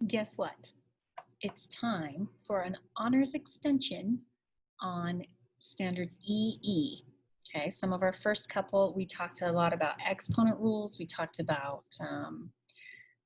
Guess what? It's time for an honors extension on standards EE. Okay, some of our first couple, we talked a lot about exponent rules. We talked about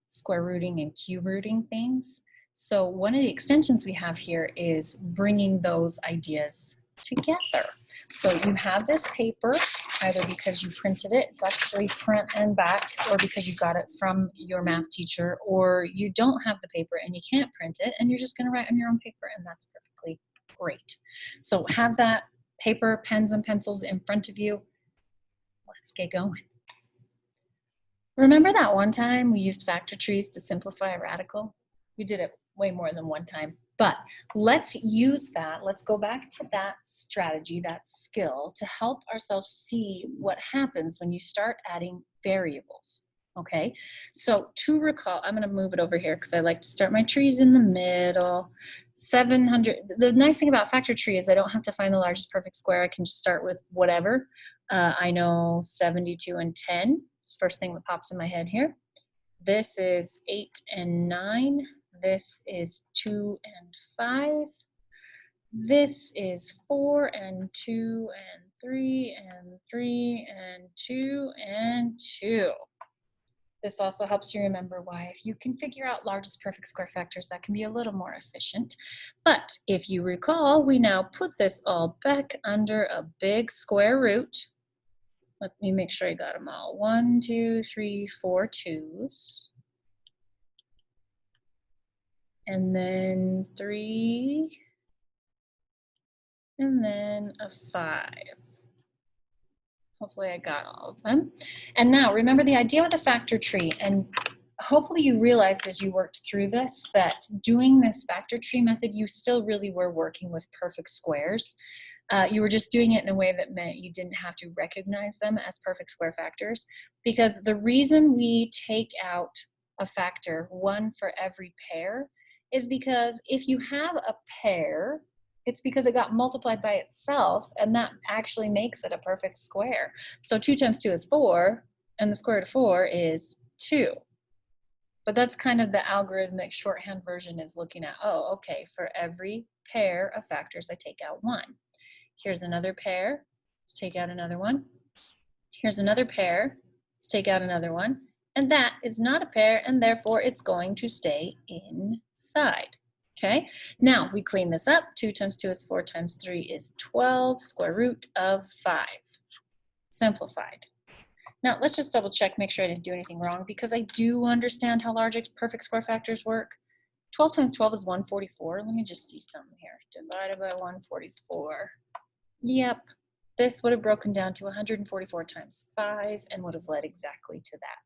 square rooting and cube rooting things. So one of the extensions we have here is bringing those ideas together. So you have this paper, either because you printed it, it's actually front and back, or because you got it from your math teacher, or you don't have the paper and you can't print it and you're just going to write on your own paper, and that's perfectly great. So have that paper, pens and pencils in front of you. Let's get going. Remember that one time we used factor trees to simplify a radical? We did it way more than one time, but let's use that. Let's go back to that strategy, that skill, to help ourselves see what happens when you start adding variables. Okay, so to recall, I'm going to move it over here because I like to start my trees in the middle. 700. The nice thing about factor tree is I don't have to find the largest perfect square. I can just start with whatever. I know 72 and 10. It's the first thing that pops in my head here. This is 8 and 9. This is 2 and 5. This is 4 and 2 and 3 and 3 and 2 and 2. This also helps you remember why if you can figure out largest perfect square factors, that can be a little more efficient. But if you recall, we now put this all back under a big square root. Let me make sure I got them all. 1, 2, 3, 4 2s. And then 3. And then a 5. Hopefully I got all of them. And now remember the idea with the factor tree, and hopefully you realized as you worked through this that doing this factor tree method, you still really were working with perfect squares. You were just doing it in a way that meant you didn't have to recognize them as perfect square factors, because the reason we take out a factor, one for every pair, is because if you have a pair, it's because it got multiplied by itself, and that actually makes it a perfect square. So 2 times 2 is 4, and the square root of 4 is 2. But that's kind of the algorithmic shorthand version, is looking at, oh, okay, for every pair of factors, I take out 1. Here's another pair. Let's take out another one. Here's another pair. Let's take out another one. And that is not a pair, and therefore it's going to stay inside. Okay, now we clean this up. 2 times 2 is 4 times 3 is 12, square root of 5. Simplified. Now let's just double check, make sure I didn't do anything wrong, because I do understand how large perfect square factors work. 12 times 12 is 144. Let me just see something here. Divided by 144. Yep, this would have broken down to 144 times 5 and would have led exactly to that.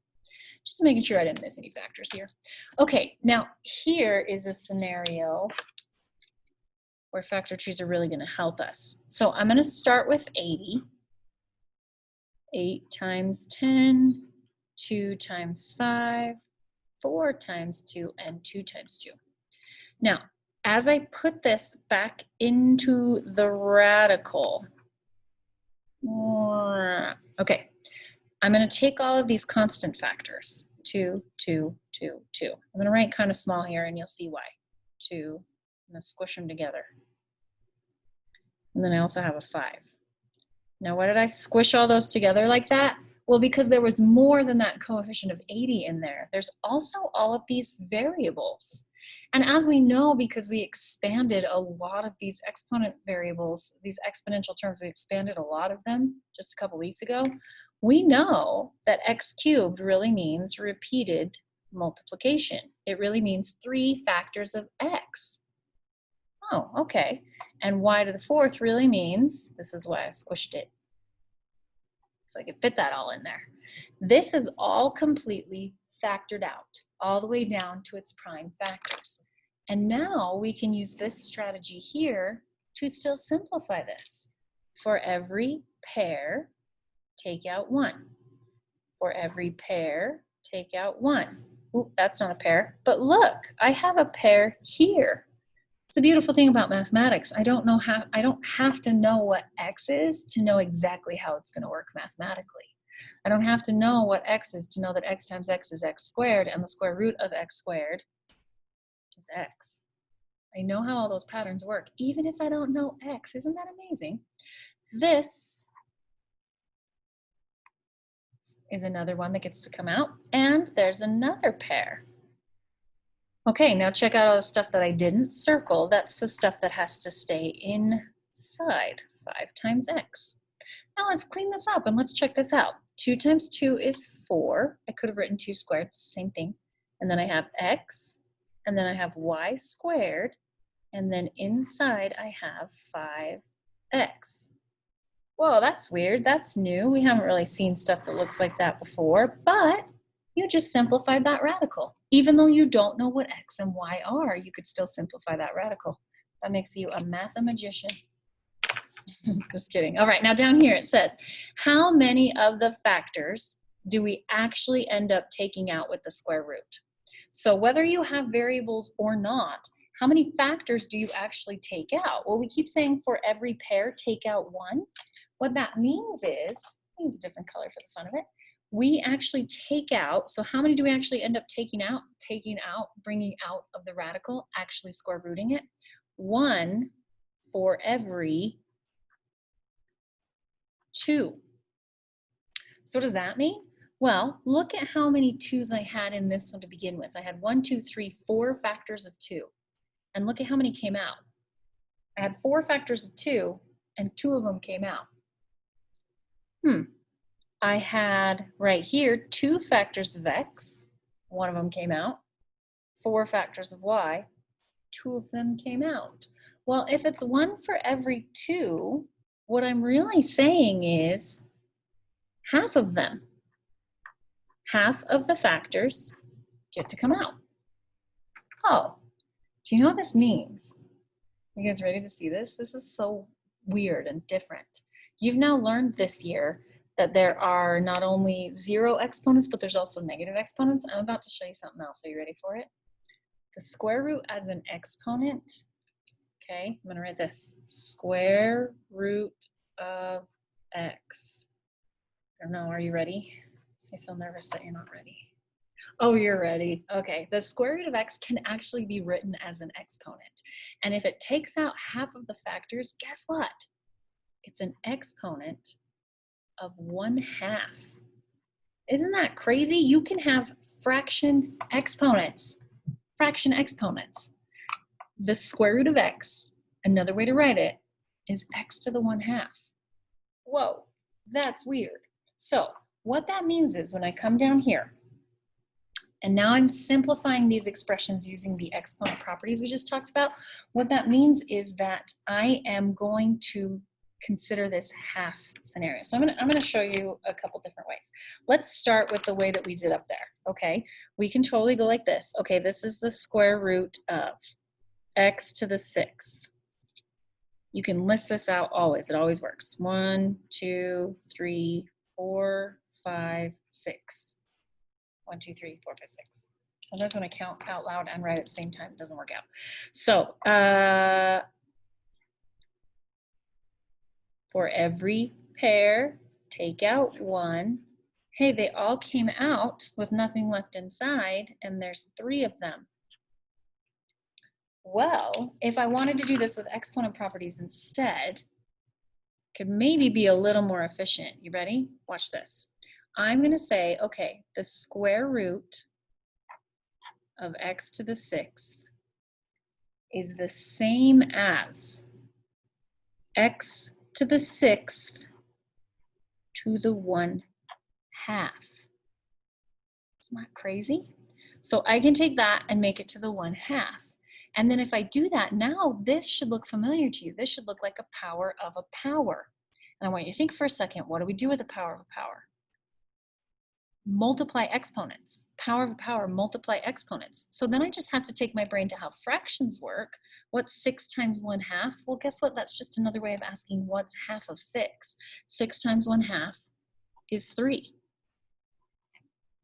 Just making sure I didn't miss any factors here. Okay, now here is a scenario where factor trees are really going to help us. So I'm going to start with 80. 8 times 10, 2 times 5, 4 times 2, and 2 times 2. Now, as I put this back into the radical, okay, I'm going to take all of these constant factors, 2, 2, 2, 2. I'm going to write kind of small here, and you'll see why. 2, I'm going to squish them together. And then I also have a 5. Now, why did I squish all those together like that? Well, because there was more than that coefficient of 80 in there. There's also all of these variables. And as we know, because we expanded a lot of these exponent variables, these exponential terms, we expanded a lot of them just a couple weeks ago, we know that x cubed really means repeated multiplication. It really means 3 factors of x. Oh, okay. And y to the 4th really means, this is why I squished it, so I could fit that all in there. This is all completely factored out, all the way down to its prime factors. And now we can use this strategy here to still simplify this. For every pair, take out 1. For every pair, take out 1. Oop, that's not a pair. But look, I have a pair here. The beautiful thing about mathematics, I don't have to know what x is to know exactly how it's going to work mathematically. I don't have to know what x is to know that x times x is x squared, and the square root of x squared is x. I know how all those patterns work, even if I don't know x. Isn't that amazing? This is another one that gets to come out, and there's another pair. Okay, now check out all the stuff that I didn't circle. That's the stuff that has to stay inside 5 times x. Now let's clean this up and let's check this out. 2 times 2 is 4. I could have written 2 squared, same thing. And then I have x, and then I have y squared, and then inside I have 5x. Whoa, that's weird. That's new. We haven't really seen stuff that looks like that before, but you just simplified that radical. Even though you don't know what x and y are, you could still simplify that radical. That makes you a mathemagician. Just kidding. All right, now down here it says, how many of the factors do we actually end up taking out with the square root? So whether you have variables or not, how many factors do you actually take out? Well, we keep saying for every pair, take out 1. What that means is, I'll use a different color for the fun of it. We actually take out, so how many do we actually end up taking out? Taking out, bringing out of the radical, actually square rooting it. 1 for every 2. So what does that mean? Well, look at how many 2's I had in this one to begin with. I had 1, 2, 3, 4 factors of 2. And look at how many came out. I had 4 factors of 2, and 2 of them came out. I had right here 2 factors of x. 1 of them came out. 4 factors of y. 2 of them came out. Well, if it's 1 for every 2, what I'm really saying is half of them, half of the factors get to come out. Oh, do you know what this means? You guys ready to see this? This is so weird and different. You've now learned this year that there are not only 0 exponents, but there's also negative exponents. I'm about to show you something else. Are you ready for it? The square root as an exponent. Okay, I'm gonna write this. Square root of x. I don't know, are you ready? I feel nervous that you're not ready. Oh, you're ready. Okay, the square root of x can actually be written as an exponent. And if it takes out half of the factors, guess what? It's an exponent of 1/2. Isn't that crazy? You can have fraction exponents. Fraction exponents. The square root of x, another way to write it, is x to the 1/2. Whoa, that's weird. So what that means is when I come down here, and now I'm simplifying these expressions using the exponent properties we just talked about, what that means is that I am going to consider this half scenario. So I'm gonna show you a couple different ways. Let's start with the way that we did up there, okay? We can totally go like this. Okay, this is the square root of x to the 6th. You can list this out always. It always works. 1, 2, 3, 4, 5, 6. 1, 2, 3, 4, 5, 6. Sometimes when I count out loud and write at the same time, it doesn't work out. So for every pair, take out 1. Hey, they all came out with nothing left inside, and there's 3 of them. Well, if I wanted to do this with exponent properties instead, could maybe be a little more efficient. You ready? Watch this. I'm going to say, okay, the square root of x to the 6th is the same as x to the 6th to the 1/2. Isn't that crazy? So I can take that and make it to the 1/2. And then if I do that, now this should look familiar to you. This should look like a power of a power. And I want you to think for a second, what do we do with the power of a power? Multiply exponents. Power of a power, multiply exponents. So then I just have to take my brain to how fractions work. What's 6 times 1/2? Well, guess what? That's just another way of asking what's half of 6. 6 times 1/2 is 3.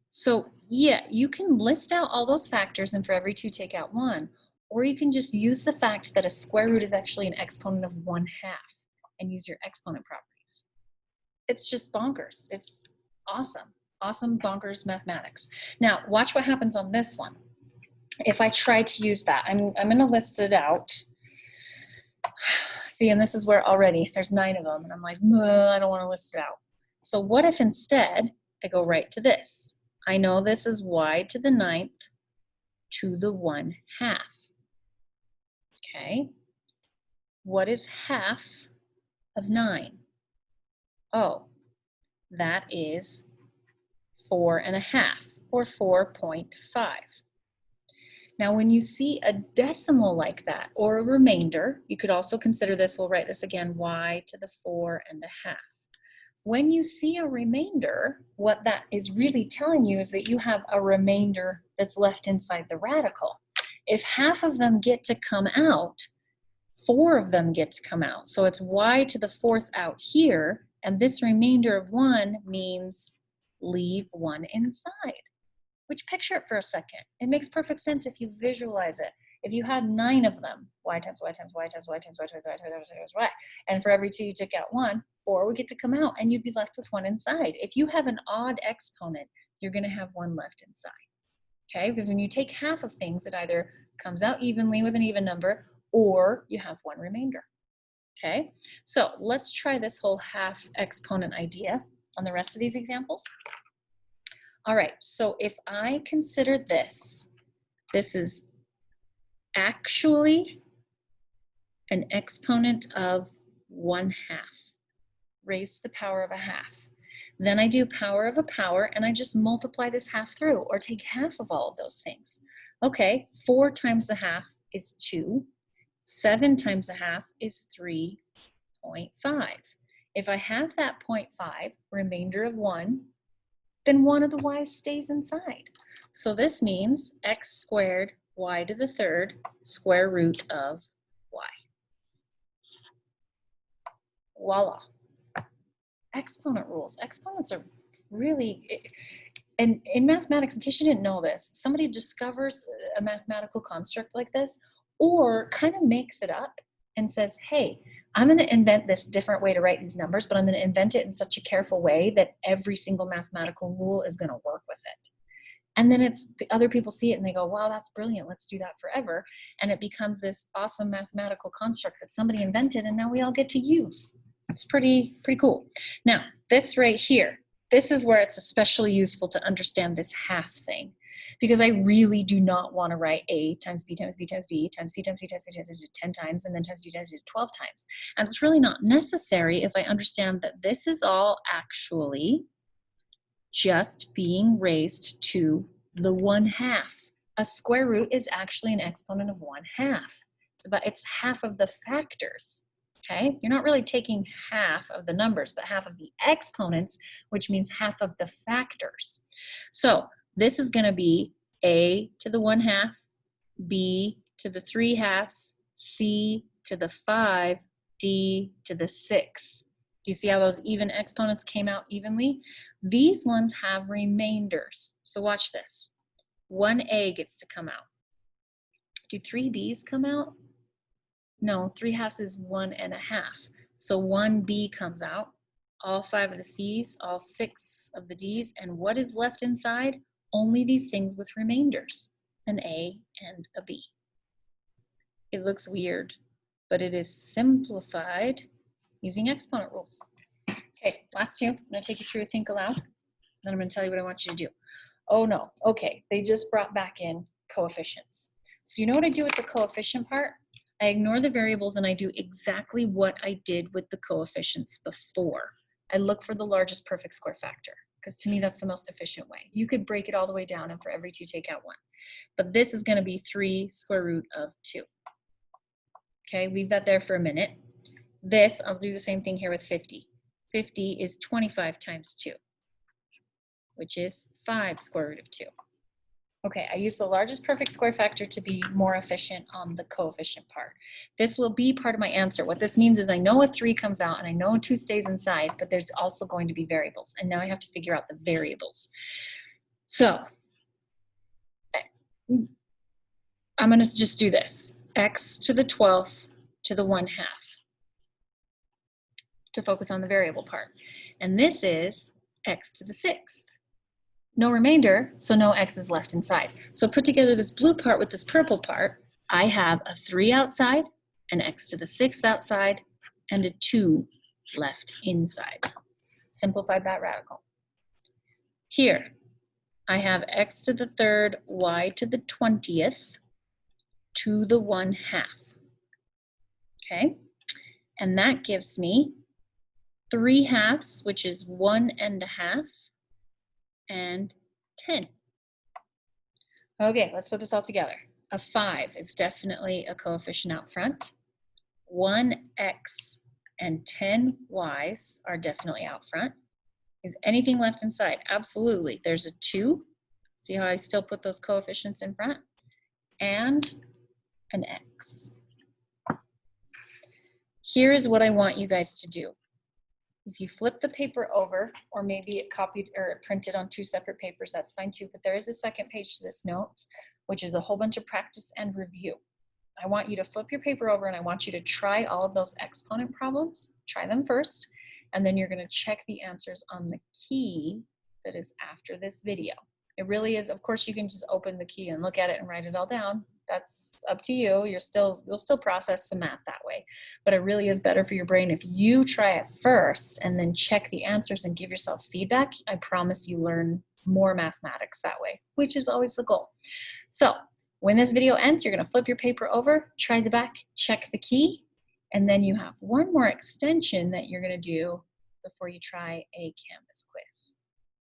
So yeah, you can list out all those factors and for every 2 take out 1. Or you can just use the fact that a square root is actually an exponent of 1/2 and use your exponent properties. It's just bonkers. It's awesome. Awesome bonkers mathematics. Now, watch what happens on this one. if I try to use that, I'm going to list it out. See, and this is where already there's 9 of them, and I'm like, I don't want to list it out. So what if instead I go right to this? I know this is y to the 9th to the 1/2. Okay. What is half of 9? Oh, that is 4.5, or 4.5. Now, when you see a decimal like that, or a remainder, you could also consider this, we'll write this again, y to the 4.5. When you see a remainder, what that is really telling you is that you have a remainder that's left inside the radical. If half of them get to come out, 4 of them get to come out. So it's y to the 4th out here, and this remainder of 1 means leave 1 inside. Which, picture it for a second. It makes perfect sense if you visualize it. If you had 9 of them, y times y times y times y times y times y times y, and for every 2 you took out 1, 4 would get to come out, and you'd be left with 1 inside. If you have an odd exponent, you're going to have 1 left inside. Okay, because when you take half of things, it either comes out evenly with an even number, or you have 1 remainder. Okay, so let's try this whole half exponent idea on the rest of these examples. All right, so if I consider this is actually an exponent of 1/2 raised to the power of a half. Then I do power of a power, and I just multiply this half through, or take half of all of those things. Okay, 4 times the half is 2. 7 times the half is 3.5. If I have that 0.5, remainder of 1, then 1 of the y's stays inside. So this means x squared y to the 3rd square root of y. Voila. Exponent rules. Exponents are really, and in mathematics, in case you didn't know this, somebody discovers a mathematical construct like this, or kind of makes it up and says, hey, I'm going to invent this different way to write these numbers, but I'm going to invent it in such a careful way that every single mathematical rule is going to work with it. And then other people see it and they go, wow, that's brilliant. Let's do that forever. And it becomes this awesome mathematical construct that somebody invented, and now we all get to use. It's pretty cool. Now, this right here, this is where it's especially useful to understand this half thing, because I really do not want to write a times b times b times b times c times c times c times c 10 times, and then times d times d 12 times. And it's really not necessary if I understand that this is all actually just being raised to the 1/2. A square root is actually an exponent of 1/2. It's half of the factors. Okay, you're not really taking half of the numbers, but half of the exponents, which means half of the factors. So this is going to be a to the 1/2, b to the 3/2, c to the 5, d to the 6. Do you see how those even exponents came out evenly? These ones have remainders. So watch this. 1a gets to come out. Do 3b's come out? No, 3/2 is 1.5. So 1b comes out, all 5 of the c's, all 6 of the d's, and what is left inside? Only these things with remainders, an a and a b. It looks weird, but it is simplified using exponent rules. Okay, last 2. I'm going to take you through a think aloud, then I'm going to tell you what I want you to do. Oh no, okay, they just brought back in coefficients. So you know what I do with the coefficient part? I ignore the variables and I do exactly what I did with the coefficients before. I look for the largest perfect square factor, because to me that's the most efficient way. You could break it all the way down and for every 2 take out 1. But this is going to be 3 square root of 2. Okay, leave that there for a minute. This, I'll do the same thing here with 50. 50 is 25 times 2, which is 5 square root of 2. Okay, I use the largest perfect square factor to be more efficient on the coefficient part. This will be part of my answer. What this means is I know a 3 comes out and I know a 2 stays inside, but there's also going to be variables. And now I have to figure out the variables. So I'm going to just do this. X to the 12th to the 1/2 to focus on the variable part. And this is x to the 6th. No remainder, so no x's left inside. So put together this blue part with this purple part. I have a 3 outside, an x to the 6th outside, and a 2 left inside. Simplified that radical. Here, I have x to the 3rd, y to the 20th, to the 1/2. Okay, and that gives me 3/2, which is 1.5, and 10. Okay, let's put this all together. A 5 is definitely a coefficient out front. 1x and 10 y's are definitely out front. Is anything left inside? Absolutely. There's a 2. See how I still put those coefficients in front? And an x. Here is what I want you guys to do. If you flip the paper over, or maybe it copied or printed on 2 separate papers, that's fine too, but there is a second page to this notes, which is a whole bunch of practice and review. I want you to flip your paper over and I want you to try all of those exponent problems. Try them first, and then you're going to check the answers on the key that is after this video. It really is, of course, you can just open the key and look at it and write it all down. That's up to you. You'll still process the math that way. But it really is better for your brain if you try it first and then check the answers and give yourself feedback. I promise you learn more mathematics that way, which is always the goal. So when this video ends, you're going to flip your paper over, try the back, check the key, and then you have one more extension that you're going to do before you try a Canvas quiz.